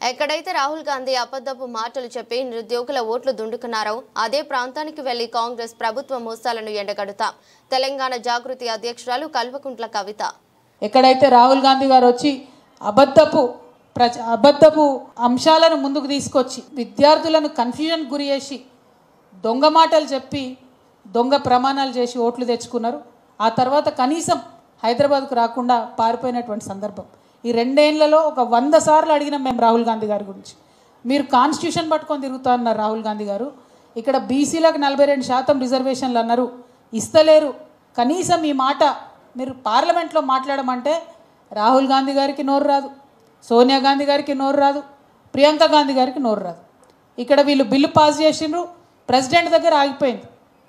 ఎక్కడైతే రాహుల్ గాంధీ అబద్ధపు మాటలు చెప్పి నిరుద్యోగుల ఓట్లు దుండుకున్నారో అదే ప్రాంతానికి వెళ్లి కాంగ్రెస్ ప్రభుత్వ మోసాలను ఎండగడతాం. తెలంగాణ జాగృతి అధ్యక్షురాలు కల్వకుంట్ల కవిత. ఎక్కడైతే రాహుల్ గాంధీ గారు వచ్చి అబద్ధపు అంశాలను ముందుకు తీసుకొచ్చి విద్యార్థులను కన్ఫ్యూజన్ గురి చేసి దొంగ మాటలు చెప్పి దొంగ ప్రమాణాలు చేసి ఓట్లు తెచ్చుకున్నారు. ఆ తర్వాత కనీసం హైదరాబాద్కు రాకుండా పారిపోయినటువంటి సందర్భం. ఈ 2 ఏళ్లలో ఒక 100 సార్లు అడిగినాం మేము రాహుల్ గాంధీ గారి గురించి. మీరు కాన్స్టిట్యూషన్ పట్టుకొని తిరుగుతా అన్నారు రాహుల్ గాంధీ గారు. ఇక్కడ బీసీలకు 42% రిజర్వేషన్లు అన్నారు, ఇస్తలేరు. కనీసం ఈ మాట మీరు పార్లమెంట్లో మాట్లాడమంటే రాహుల్ గాంధీ గారికి నోరు రాదు, సోనియా గాంధీ గారికి నోరు రాదు, ప్రియాంక గాంధీ గారికి నోరు రాదు. ఇక్కడ వీళ్ళు బిల్లు పాస్ చేసిండ్రు, ప్రెసిడెంట్ దగ్గర ఆగిపోయింది.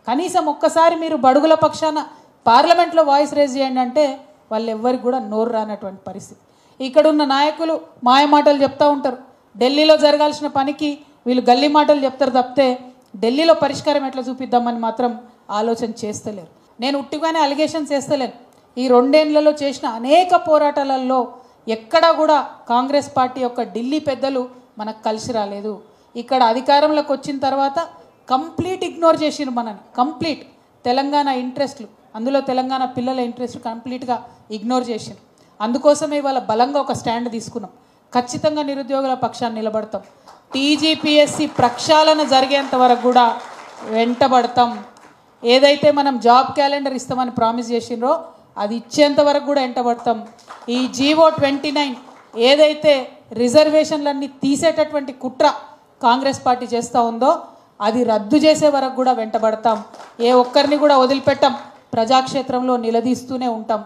కనీసం ఒక్కసారి మీరు బడుగుల పక్షాన పార్లమెంట్లో వాయిస్ రేజ్ చేయండి అంటే వాళ్ళు ఎవ్వరికి కూడా నోరు రానటువంటి పరిస్థితి. ఇక్కడున్న నాయకులు మాయ మాటలు చెప్తూ ఉంటారు. ఢిల్లీలో జరగాల్సిన పనికి వీళ్ళు గల్లీ మాటలు చెప్తారు తప్పితే ఢిల్లీలో పరిష్కారం ఎట్లా చూపిద్దామని మాత్రం ఆలోచన చేస్తలేరు. నేను ఉట్టిగానే అలిగేషన్స్ చేస్తలేను. ఈ 2 ఏళ్లలో చేసిన అనేక పోరాటాలలో ఎక్కడా కూడా కాంగ్రెస్ పార్టీ యొక్క ఢిల్లీ పెద్దలు మనకు కలిసి రాలేదు. ఇక్కడ అధికారంలోకి వచ్చిన తర్వాత కంప్లీట్ ఇగ్నోర్ చేసిరు మనని. కంప్లీట్ తెలంగాణ ఇంట్రెస్ట్లు, అందులో తెలంగాణ పిల్లల ఇంట్రెస్ట్ కంప్లీట్గా ఇగ్నోర్ చేసిరు. అందుకోసమే ఇవాళ బలంగా ఒక స్టాండ్ తీసుకున్నాం. ఖచ్చితంగా నిరుద్యోగుల పక్షాన్ని నిలబడతాం. టీజీపీఎస్సీ ప్రక్షాళన జరిగేంత వరకు కూడా వెంటబడతాం. ఏదైతే మనం జాబ్ క్యాలెండర్ ఇస్తామని ప్రామిస్ చేసినరో అది ఇచ్చేంత వరకు కూడా వెంటబడతాం. ఈ జీవో 29 ఏదైతే రిజర్వేషన్లన్నీ తీసేటటువంటి కుట్ర కాంగ్రెస్ పార్టీ చేస్తూ ఉందో అది రద్దు చేసే వరకు కూడా వెంటబడతాం. ఏ ఒక్కరిని కూడా వదిలిపెట్టాం. ప్రజాక్షేత్రంలో నిలదీస్తూనే ఉంటాం.